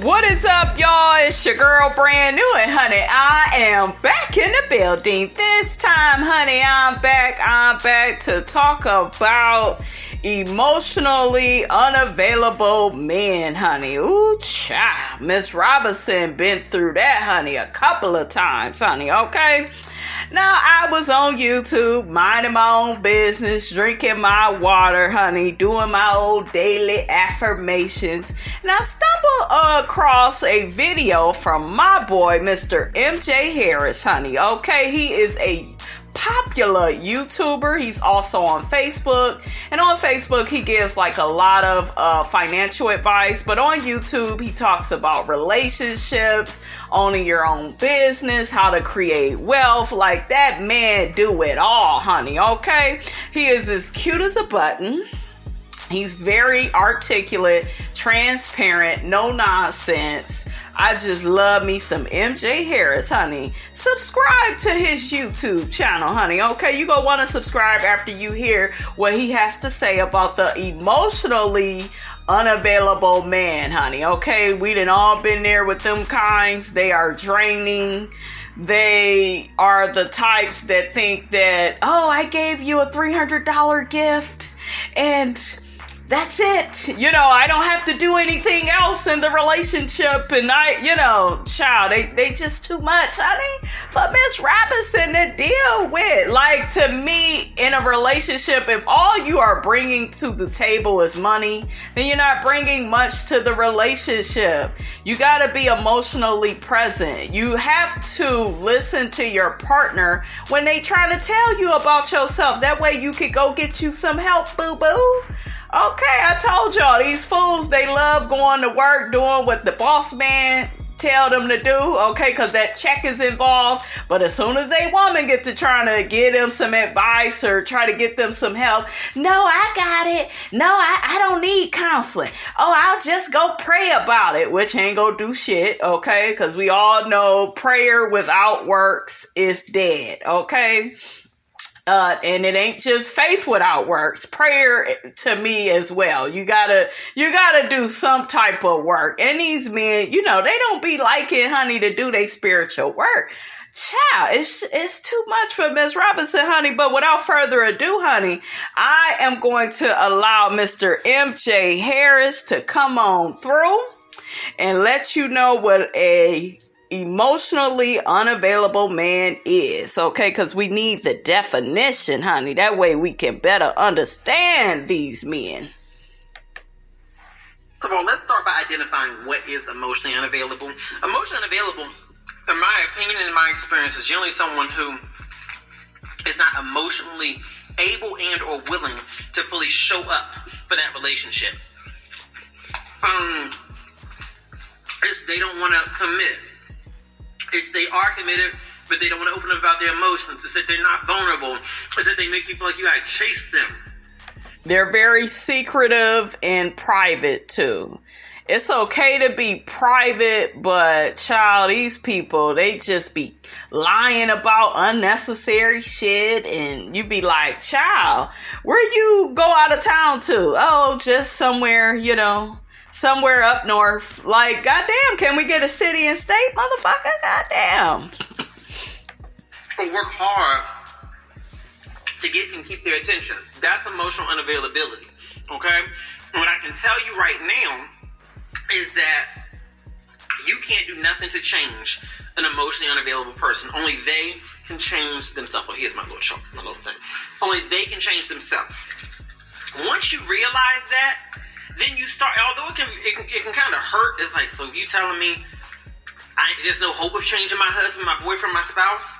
What is up, y'all? It's your girl, Brand New, and honey, I am back in the building. This time, honey, I'm back to talk about emotionally unavailable men, honey. Ooh, child. Miss Robinson been through that, honey, a couple of times, honey, okay? Now, I was on YouTube, minding my own business, drinking my water, honey, doing my old daily affirmations, and I stumbled across a video from my boy, Mr. MJ Harris, honey, okay? He is a popular YouTuber. He's also on Facebook, and on Facebook he gives like a lot of financial advice, but on YouTube he talks about relationships, owning your own business, how to create wealth. Like, that man do it all, honey, okay? He is as cute as a button. He's very articulate, transparent, no nonsense. I just love me some MJ Harris, honey. Subscribe to his YouTube channel, honey. Okay, you gonna want to subscribe after you hear what he has to say about the emotionally unavailable man, honey. Okay, we done all been there with them kinds. They are draining. They are the types that think that, oh, I gave you a $300 gift and that's it. You know, I don't have to do anything else in the relationship. And child, they just too much, honey, for Miss Robinson to deal with. Like, to me, in a relationship, if all you are bringing to the table is money, then you're not bringing much to the relationship. You got to be emotionally present. You have to listen to your partner when they trying to tell you about yourself. That way you could go get you some help, boo-boo. Okay, I told y'all, these fools, they love going to work, doing what the boss man tell them to do, okay, because that check is involved. But as soon as they woman get to trying to give them some advice or try to get them some help, no, I got it. No, I don't need counseling. Oh, I'll just go pray about it, which ain't gonna do shit, okay, because we all know prayer without works is dead, okay? And it ain't just faith without works. Prayer to me as well. You gotta do some type of work. And these men, they don't be liking, honey, to do their spiritual work. Child, it's too much for Miss Robinson, honey. But without further ado, honey, I am going to allow Mr. MJ Harris to come on through and let you know what a emotionally unavailable man is, okay? Because we need the definition, honey. That way we can better understand these men. So, let's start by identifying what is emotionally unavailable. Emotionally unavailable, in my opinion and in my experience, is generally someone who is not emotionally able and or willing to fully show up for that relationship. They don't want to commit. They are committed, but they don't want to open up about their emotions. It's that they're not vulnerable. It's that they make you feel like you gotta chase them. They're very secretive and private too. It's okay to be private, but child, these people, they just be lying about unnecessary shit, and you be like, child, where you go out of town to? Oh, just somewhere, somewhere up north. Like, goddamn, can we get a city and state, motherfucker? Goddamn. Or work hard to get and keep their attention. That's emotional unavailability. Okay? And what I can tell you right now is that you can't do nothing to change an emotionally unavailable person. Only they can change themselves. Oh, here's my little chart, my little thing. Only they can change themselves. Once you realize that, then you start, although it can kind of hurt. It's like, so you telling me there's no hope of changing my husband, my boyfriend, my spouse?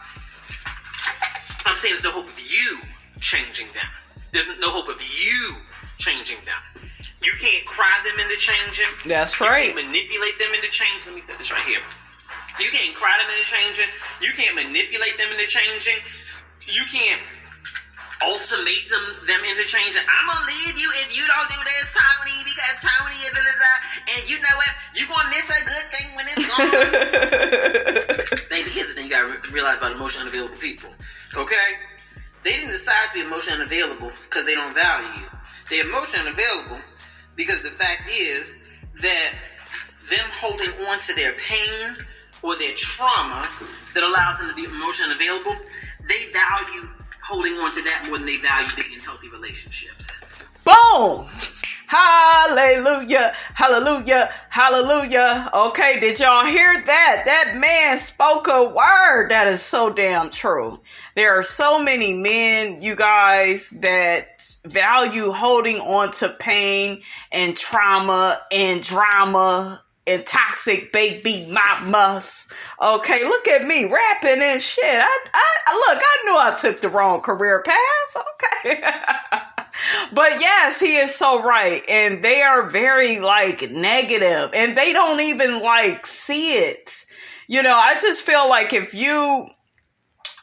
I'm saying there's no hope of you changing them. There's no hope of you changing them. You can't cry them into changing. That's right. You can't manipulate them into changing. Let me set this right here. You can't cry them into changing. You can't manipulate them into changing. You can't ultimatum them into changing. I'm gonna leave you if you don't do this, Tony, because Tony is and you know what? You're gonna miss a good thing when it's gone. Baby, here's the thing you gotta realize about emotionally unavailable people. Okay? They didn't decide to be emotionally unavailable because they don't value you. They're emotionally unavailable because the fact is that them holding on to their pain or their trauma that allows them to be emotionally unavailable, they value holding on to that more than they value being in healthy relationships. Boom! Hallelujah, hallelujah, hallelujah. Okay, did y'all hear that? That man spoke a word. That is so damn true. There are so many men, you guys, that value holding on to pain and trauma and drama and toxic baby mamas. Okay, look at me rapping and shit. I knew I took the wrong career path. Okay. But yes, he is so right. And they are very negative and they don't even see it. You know, I just feel like if you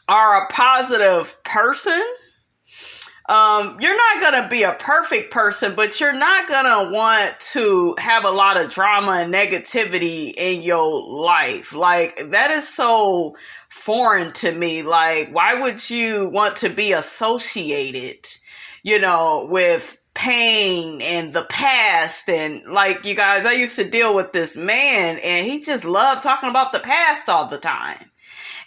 are a positive person, you're not going to be a perfect person, but you're not going to want to have a lot of drama and negativity in your life. That is so foreign to me. Why would you want to be associated, with pain and the past? And you guys, I used to deal with this man and he just loved talking about the past all the time.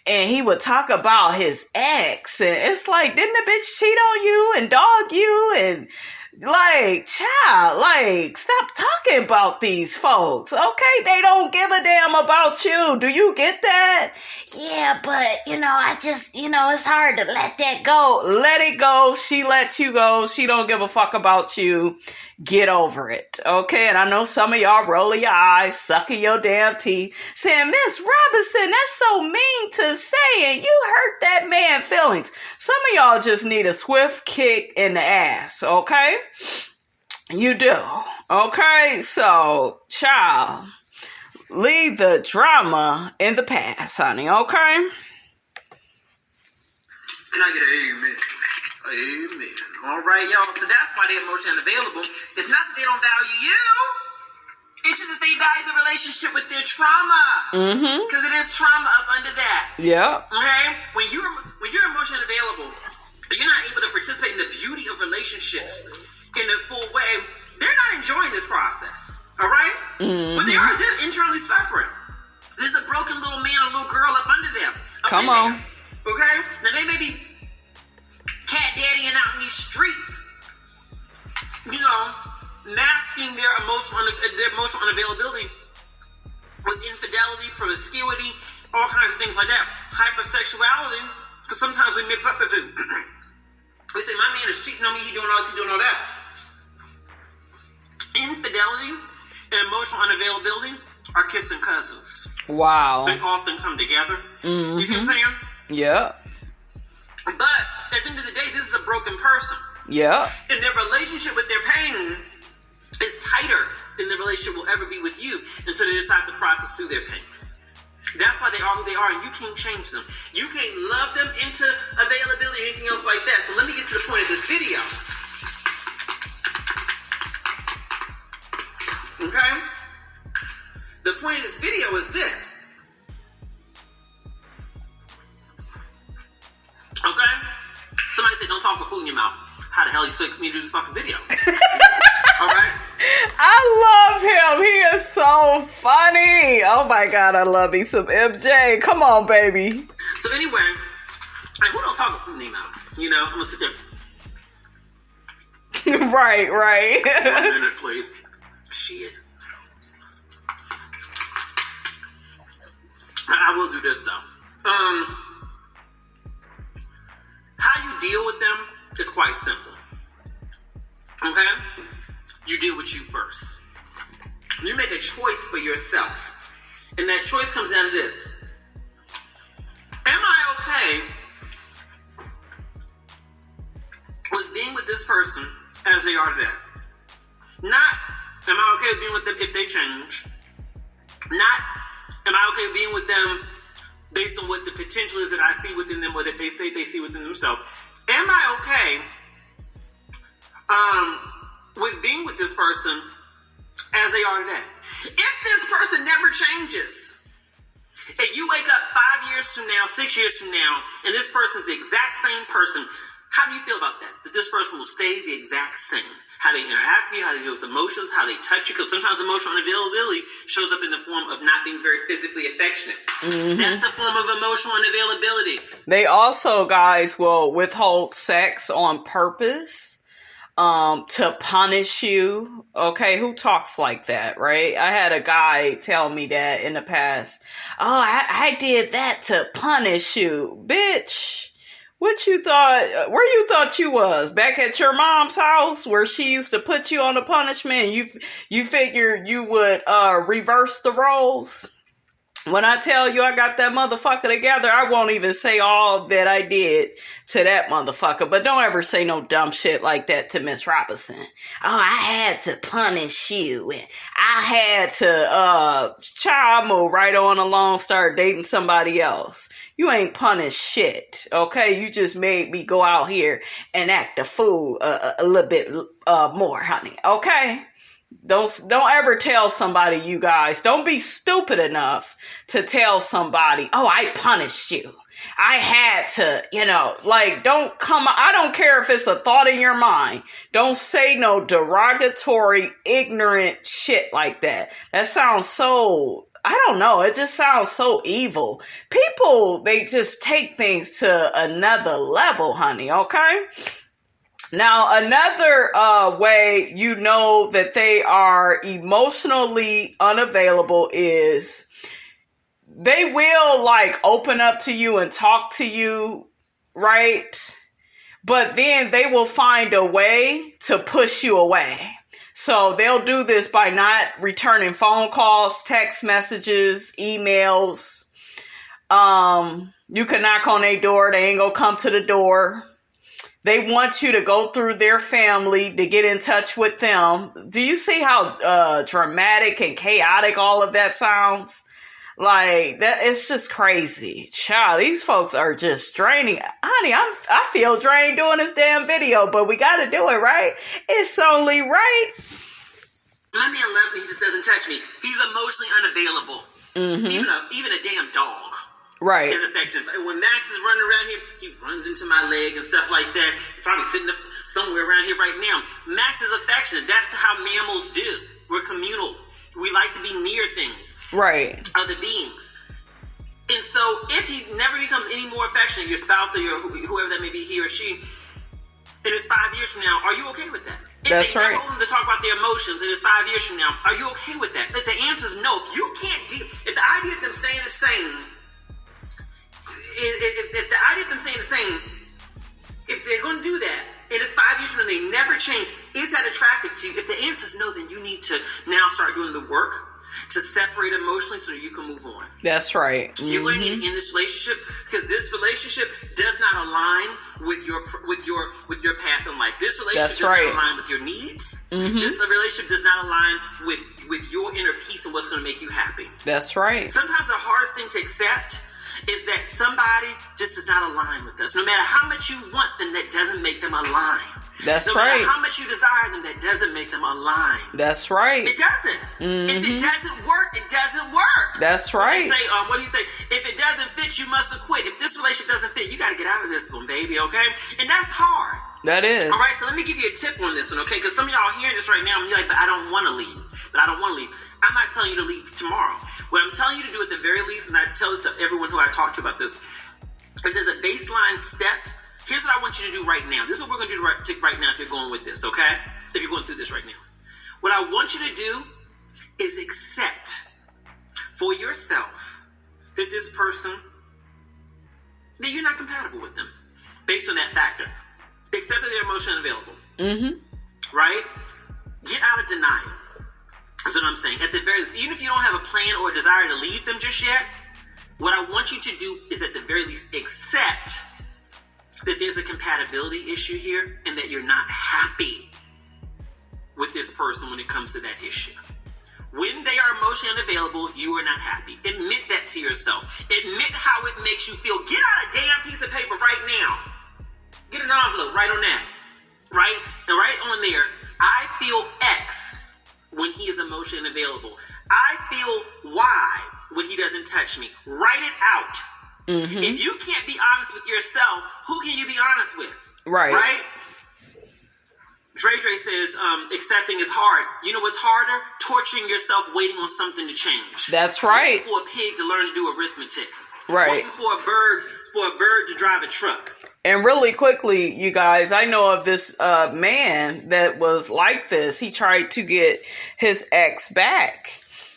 And he would talk about his ex. And it's didn't the bitch cheat on you and dog you? And child, stop talking about these folks. Okay, they don't give a damn about you. Do you get that? Yeah, but, I just, it's hard to let that go. Let it go. She let you go. She don't give a fuck about you. Get over it. Okay, and I know some of y'all rolling your eyes, sucking your damn teeth, saying, Miss Robinson, that's so mean to say, and you hurt that man's feelings. Some of y'all just need a swift kick in the ass, okay? You do. Okay, so, child, leave the drama in the past, honey, okay? Can I get an amen? Amen. All right, y'all. So that's why they're emotionally unavailable. It's not that they don't value you. It's just that they value the relationship with their trauma. Mm-hmm. Because it is trauma up under that. Yeah. Okay? When you're emotionally unavailable, you're not able to participate in the beauty of relationships in a full way. They're not enjoying this process. All right? Mm-hmm. But they are internally suffering. There's a broken little man or little girl up under them. Come on. Okay? Now they may be cat daddying out in these streets, masking their emotional unavailability with infidelity, promiscuity, all kinds of things like that. Hypersexuality, because sometimes we mix up the two. We say, my man is cheating on me, he doing all this, he doing all that. Infidelity and emotional unavailability are kissing cousins. Wow. They often come together. Mm-hmm. You see what I'm saying? Yeah. But at the end of the day, this is a broken person. Yeah. And their relationship with their pain is tighter than the relationship will ever be with you until they decide to process through their pain. That's why they are who they are, and you can't change them. You can't love them into availability or anything else like that. So let me get to the point of this video. Okay? The point of this video is this. Okay? Somebody said, don't talk with food in your mouth. How the hell you expect me to do this fucking video? Alright? I love him. He is so funny. Oh my God, I love me some MJ. Come on, baby. So anyway, who don't talk with food in their mouth? I'm going to sit there. Right. 1 minute, please. Shit. I will do this, though. How you deal with them is quite simple. Okay? You deal with you first. You make a choice for yourself. And that choice comes down to this. Am I okay with being with this person as they are today? Not, am I okay with being with them if they change? Not, am I okay with being with them based on what the potential is that I see within them or that they say they see within themselves? Am I okay with being with this person as they are today? If this person never changes, and you wake up 5 years from now, 6 years from now, and this person's the exact same person, How do you feel about that? That this person will stay the exact same? How they interact with you, how they deal with emotions, how they touch you, because sometimes emotional unavailability shows up in the form of not being very physically affectionate. Mm-hmm. That's a form of emotional unavailability. They also, guys, will withhold sex on purpose to punish you. Okay, who talks like that, right? I had a guy tell me that in the past. Oh, I did that to punish you. Bitch. What you thought, where you thought you was? Back at your mom's house where she used to put you on the punishment? You figured you would reverse the roles? When I tell you I got that motherfucker together, I won't even say all that I did to that motherfucker. But don't ever say no dumb shit like that to Miss Robinson. Oh, I had to punish you. And I had to, child, move right on along, start dating somebody else. You ain't punished shit, okay? You just made me go out here and act a fool a little bit more, honey, okay? Don't ever tell somebody, you guys. Don't be stupid enough to tell somebody, oh, I punished you. I had to, I don't care if it's a thought in your mind. Don't say no derogatory, ignorant shit like that. That sounds so, I don't know. It just sounds so evil. People, they just take things to another level, honey, okay? Now, another way you know that they are emotionally unavailable is they will open up to you and talk to you, right? But then they will find a way to push you away. So they'll do this by not returning phone calls, text messages, emails. You can knock on their door. They ain't gonna come to the door. They want you to go through their family to get in touch with them. Do you see how dramatic and chaotic all of that sounds? Like, that, it's just crazy. Child, these folks are just draining. Honey, I feel drained doing this damn video, but we gotta do it, right? It's only right. My man loves me, he just doesn't touch me. He's emotionally unavailable. Mm-hmm. Even a damn dog. Right. His affection. When Max is running around here, he runs into my leg and stuff like that. He's probably sitting up somewhere around here right now. Max is affectionate. That's how mammals do. We're communal. We like to be near things. Right. Other beings. And so if he never becomes any more affectionate, your spouse or whoever that may be, he or she, and it's 5 years from now, are you okay with that? If That's right. If they never to talk about their emotions and it's 5 years from now, are you okay with that? If the answer is no, you can't deal. If the idea of them saying the same, if the idea of them saying the same, if they're going to do that, and it's 5 years from now, they never change, is that attractive to you? If the answer is no, then you need to now start doing the work to separate emotionally so you can move on. That's right. Mm-hmm. You're going to need to end this relationship because this relationship does not align with your path in life. This relationship does not align with your needs. Mm-hmm. This relationship does not align with your inner peace and what's going to make you happy. That's right. Sometimes the hardest thing to accept is that somebody just does not align with us. No matter how much you want them, that doesn't make them align. That's no right. matter how much you desire them, that doesn't make them align. That's right. It doesn't. Mm-hmm. If it doesn't work, it doesn't work. That's right. What do you say? If it doesn't fit, you must quit. If this relationship doesn't fit, you got to get out of this one, baby, okay? And that's hard. That is. All right, so let me give you a tip on this one, okay? Because some of y'all are hearing this right now, and you're like, but I don't want to leave. But I don't want to leave. I'm not telling you to leave tomorrow. What I'm telling you to do at the very least, and I tell this to everyone who I talk to about this, is there's a baseline step. Here's what I want you to do right now. This is what we're going to do right now if you're going with this, okay? If you're going through this right now. What I want you to do is accept for yourself that this person, that you're not compatible with them based on that factor. Accept that they're emotionally unavailable. Mm-hmm. Right? Get out of denial. That's what I'm saying. At the very least, even if you don't have a plan or a desire to leave them just yet, what I want you to do is at the very least accept that there's a compatibility issue here and that you're not happy with this person when it comes to that issue. When they are emotionally unavailable, you are not happy. Admit that to yourself. Admit how it makes you feel. Get out a damn piece of paper right now. Get an envelope right on that. Right? And right on there, I feel X when he is emotionally unavailable. I feel Y when he doesn't touch me. Write it out. Mm-hmm. If you can't be honest with yourself, who can you be honest with? Right. Right? Dre says, accepting is hard. You know what's harder? Torturing yourself waiting on something to change. That's right. Waiting for a pig to learn to do arithmetic. Right. Waiting for a bird to drive a truck. And really quickly, you guys, I know of this man that was like this. He tried to get his ex back.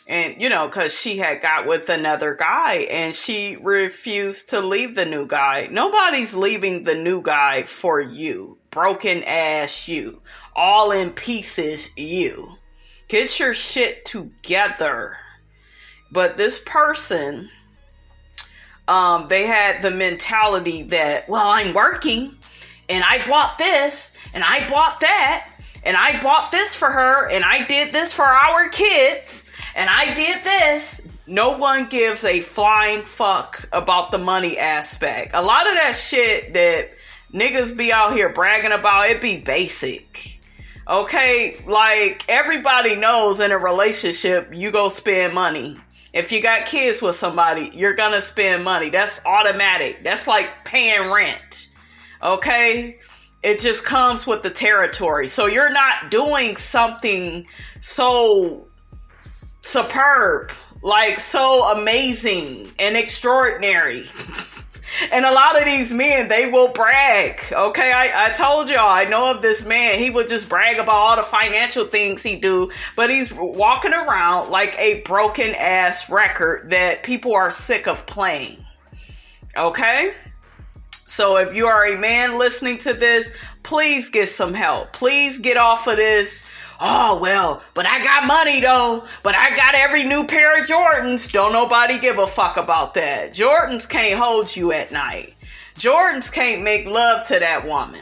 And, you know, because she had got with another guy and she refused to leave the new guy. Nobody's leaving the new guy for you. Broken ass you. All in pieces you. Get your shit together. But this person, they had the mentality that, well, I'm working and I bought this and I bought that and I bought this for her and I did this for our kids. And I did this. No one gives a flying fuck about the money aspect. A lot of that shit that niggas be out here bragging about, it be basic. Okay? Like, everybody knows in a relationship, you go spend money. If you got kids with somebody, you're gonna spend money. That's automatic. That's like paying rent. Okay? It just comes with the territory. So you're not doing something so superb, like so amazing and extraordinary. And a lot of these men, they will brag. Okay, I told y'all, I know of this man. He would just brag about all the financial things he do, but he's walking around like a broken ass record that people are sick of playing. Okay? So if you are a man listening to this, please get some help. Please get off of this. Oh, well, but I got money though. But I got every new pair of Jordans. Don't nobody give a fuck about that. Jordans can't hold you at night. Jordans can't make love to that woman.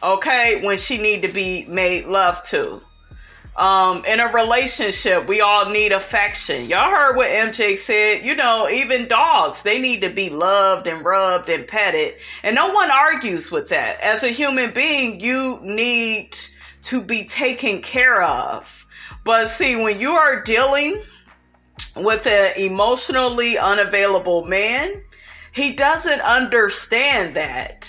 Okay? When she need to be made love to. In a relationship, we all need affection. Y'all heard what MJ said. You know, even dogs, they need to be loved and rubbed and petted. And no one argues with that. As a human being, you need to be taken care of. But see, when you are dealing with an emotionally unavailable man, he doesn't understand that.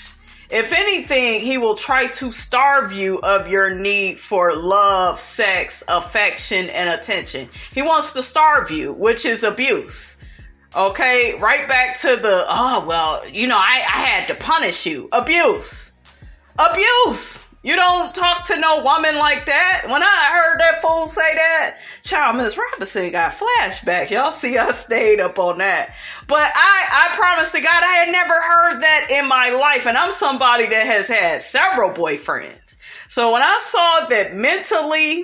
If anything, he will try to starve you of your need for love, sex, affection, and attention. He wants to starve you, which is abuse. Okay, right back to the, oh, well, you know, I had to punish you. Abuse. Abuse. You don't talk to no woman like that. When I heard that fool say that, child, Miss Robinson got flashbacks. Y'all see I stayed up on that. But I promise to God, I had never heard that in my life. And I'm somebody that has had several boyfriends. So when I saw that mentally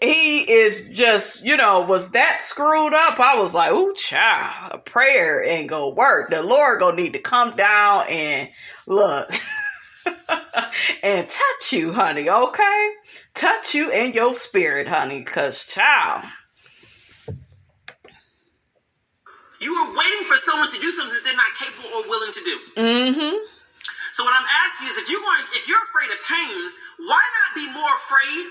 he is just, you know, was that screwed up, I was like, ooh, child, a prayer ain't gonna work. The Lord gonna need to come down and look. And touch you, honey, okay? Touch you in your spirit, honey, because, child. You are waiting for someone to do something that they're not capable or willing to do. Mm-hmm. So what I'm asking you is, if you're afraid of pain, why not be more afraid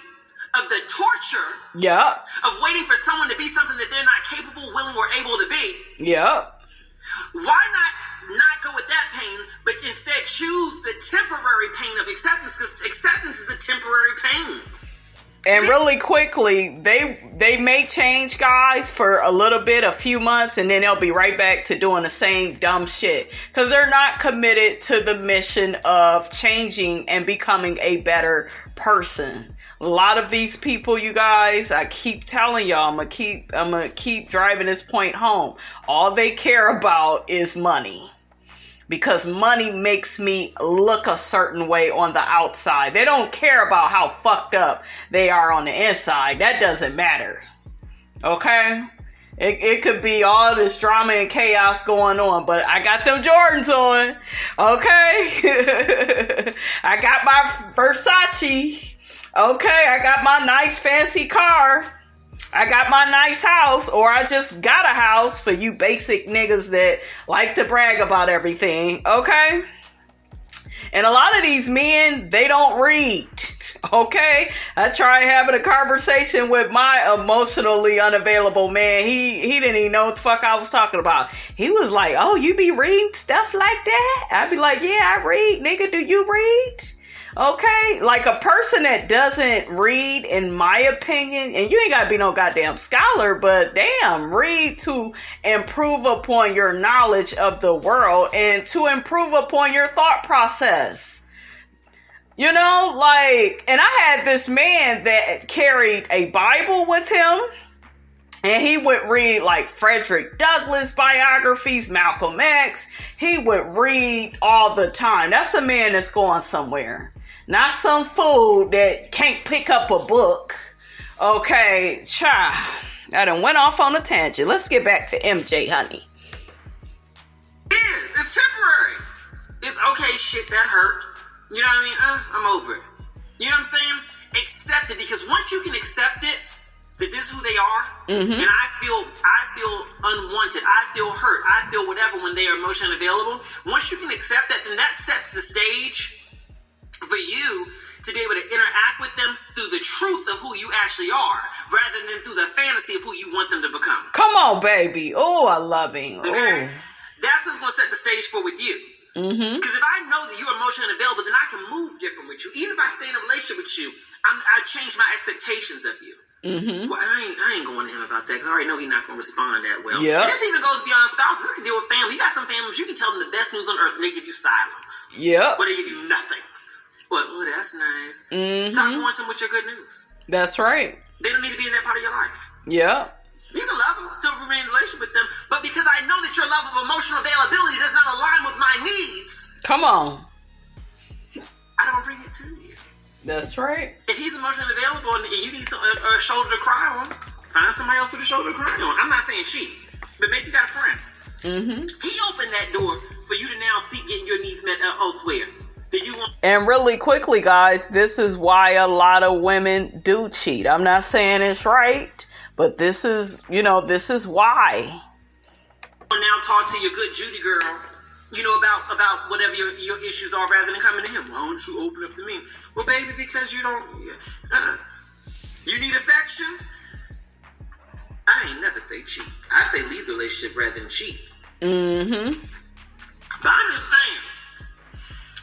of the torture of waiting for someone to be something that they're not capable, willing, or able to be? Yep. Why not go with that pain, but instead choose the temporary pain of acceptance, because acceptance is a temporary pain. And really quickly, they may change, guys, for a little bit, a few months, and then they'll be right back to doing the same dumb shit. Because they're not committed to the mission of changing and becoming a better person. A lot of these people, you guys, I keep telling y'all, I'm gonna keep driving this point home. All they care about is money. Because money makes me look a certain way on the outside. They don't care about how fucked up they are on the inside. That doesn't matter. Okay? It could be all this drama and chaos going on, but I got them Jordans on. Okay? I got my Versace. Okay, I got my nice fancy car. I got my nice house, or I just got a house for you basic niggas that like to brag about everything. Okay? And a lot of these men, they don't read. Okay? I tried having a conversation with my emotionally unavailable man. He didn't even know what the fuck I was talking about. He was like, oh, you be reading stuff like that? I'd be like, yeah, I read. Nigga, do you read? Okay, like a person that doesn't read, in my opinion, and you ain't gotta be no goddamn scholar, but damn, read to improve upon your knowledge of the world and to improve upon your thought process. You know, like, and I had this man that carried a Bible with him. And he would read like Frederick Douglass biographies, Malcolm X. He would read all the time. That's a man that's going somewhere. Not some fool that can't pick up a book. Okay, child. I done went off on a tangent. Let's get back to MJ, honey. It's temporary. It's okay, shit, that hurt. You know what I mean? I'm over it. You know what I'm saying? Accept it, because once you can accept it, that this is who they are, and I feel unwanted, I feel hurt, I feel whatever when they are emotionally available. Once you can accept that, then that sets the stage for you to be able to interact with them through the truth of who you actually are, rather than through the fantasy of who you want them to become. Come on, baby. Oh, I love him. Okay? Ooh. That's what's going to set the stage for with you. Because if I know that you're emotionally available, then I can move different with you. Even if I stay in a relationship with you, I change my expectations of you. Well, I ain't going to him about that, because I already know he's not going to respond that well. Yeah. This even goes beyond spouses. This can deal with family. You got some families, you can tell them the best news on earth, and they give you silence. Yeah. Or they give you nothing. But, well, that's nice. Stop going some with your good news. That's right. They don't need to be in that part of your life. Yeah. You can love them, still remain in a relationship with them, but because I know that your level of emotional availability does not align with my needs, come on, I don't bring it to you. That's right. If he's emotionally available and you need a shoulder to cry on, find somebody else with a shoulder to cry on. I'm not saying cheat, but maybe you got a friend. He opened that door for you to now seek getting your needs met elsewhere. And really quickly, guys, this is why a lot of women do cheat. I'm not saying it's right, but this is, this is why. Now talk to your good Judy girl, about whatever your issues are, rather than coming to him. Why don't you open up to me? Well, baby, because you don't. You need affection. I ain't never say cheat. I say leave the relationship rather than cheat. But I'm just saying,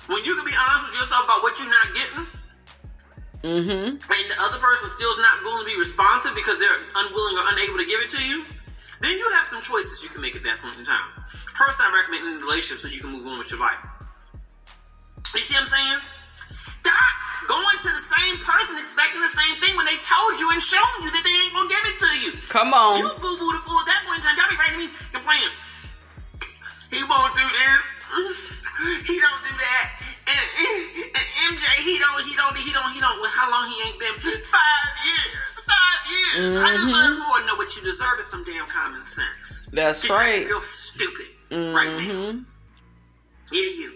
when you can be honest with yourself about what you're not getting, and the other person still's not willing to be responsive because they're unwilling or unable to give it to you, then you have some choices you can make at that point in time. First, I recommend in a relationship so you can move on with your life. You see what I'm saying? Stop going to the same person expecting the same thing when they told you and shown you that they ain't gonna give it to you. Come on. You boo-boo the fool at that point in time. Y'all be writing me complaining. He won't do this. He don't do that. And MJ, he don't. Well, how long he ain't been? 5 years. 5 years. I just learned more. Know what you deserve is some damn common sense. That's right. You're real stupid right now. Yeah,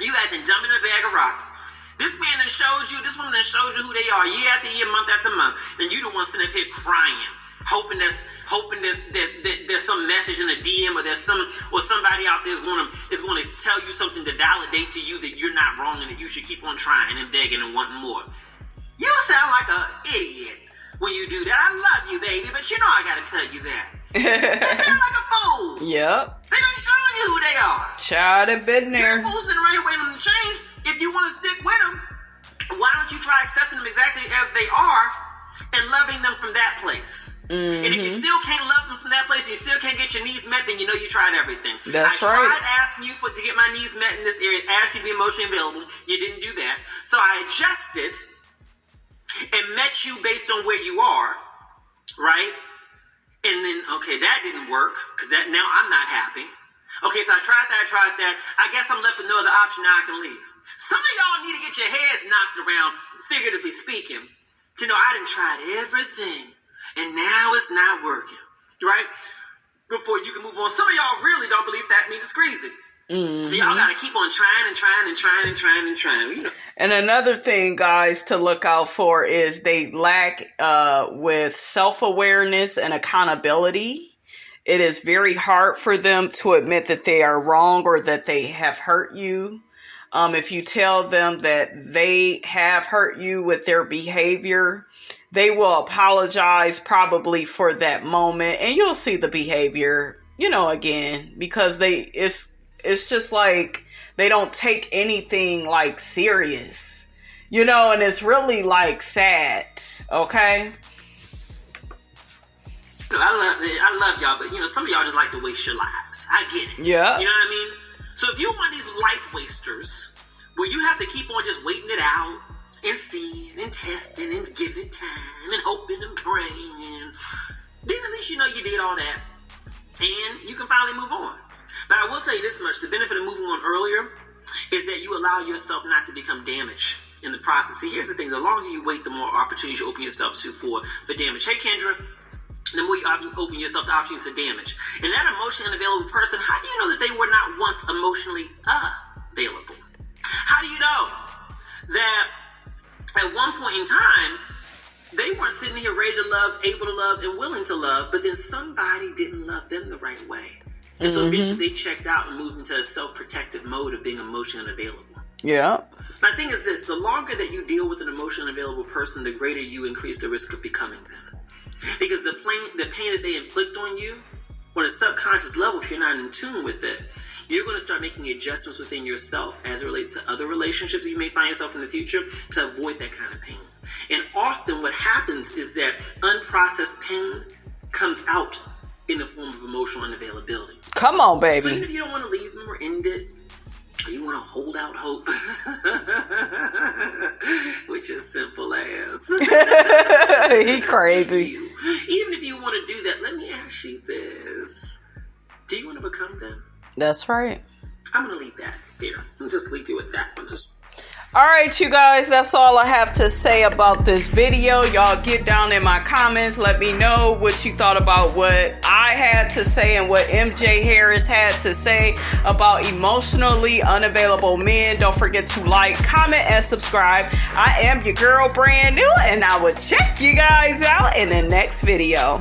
you acting dumb in a bag of rocks. This man done showed you, this woman done showed you who they are year after year, month after month, and you the one sitting up here crying, hoping there's some message in a DM, or somebody out there is going to tell you something to validate to you that you're not wrong and that you should keep on trying and begging and wanting more. You sound like an idiot when you do that. I love you, baby, but you know I gotta tell you that. You sound like a fool. Yep. They done showing you who they are. Child have been there. You're fools sitting right here waiting on them to change. If you want to stick with them, why don't you try accepting them exactly as they are and loving them from that place? And if you still can't love them from that place and you still can't get your needs met, then you know you tried everything. That's right. I right. tried asking you to get my needs met in this area, asked you to be emotionally available. You didn't do that. So I adjusted and met you based on where you are, right? And then, okay, that didn't work, because now I'm not happy. Okay, so I tried that. I guess I'm left with no other option. Now I can leave. Some of y'all need to get your heads knocked around, figuratively speaking, to know I done tried everything, and now it's not working, right? Before you can move on. Some of y'all really don't believe that means greasy. So y'all gotta keep on trying. You know. And another thing, guys, to look out for is they lack with self-awareness and accountability. It is very hard for them to admit that they are wrong or that they have hurt you. If you tell them that they have hurt you with their behavior, they will apologize probably for that moment, and you'll see the behavior, again, because it's just like They don't take anything like serious, you know, and it's really like sad. Okay. I love y'all, but you know, some of y'all just like to waste your lives. I get it. Yeah. You know what I mean? So if you're one of these life wasters where you have to keep on just waiting it out and seeing and testing and giving it time and hoping and praying, then at least you know you did all that and you can finally move on. But I will tell you this much, the benefit of moving on earlier is that you allow yourself not to become damaged in the process. See, here's the thing, the longer you wait, the more opportunities you open yourself to for damage. Hey, Kendra. The more you open yourself to options for damage. And that emotionally unavailable person, how do you know that they were not once emotionally available? How do you know that at one point in time, they weren't sitting here ready to love, able to love, and willing to love, but then somebody didn't love them the right way. And so eventually they checked out and moved into a self-protective mode of being emotionally unavailable. Yeah. My thing is this, the longer that you deal with an emotionally unavailable person, the greater you increase the risk of becoming them. Because the pain that they inflict on you, on a subconscious level, if you're not in tune with it, you're going to start making adjustments within yourself as it relates to other relationships that you may find yourself in the future to avoid that kind of pain. And often what happens is that unprocessed pain comes out in the form of emotional unavailability. Come on, baby. So even if you don't want to leave them or end it, you want to hold out hope, which is simple as. He crazy. Even if you want to do that, let me ask you this. Do you want to become them? That's right. I'm going to leave that there. I'll just leave you with that. All right, you guys, that's all I have to say about this video. Y'all get down in my comments. Let me know what you thought about what I had to say and what MJ Harris had to say about emotionally unavailable men. Don't forget to like, comment, and subscribe. I am your girl, brand new, and I will check you guys out in the next video.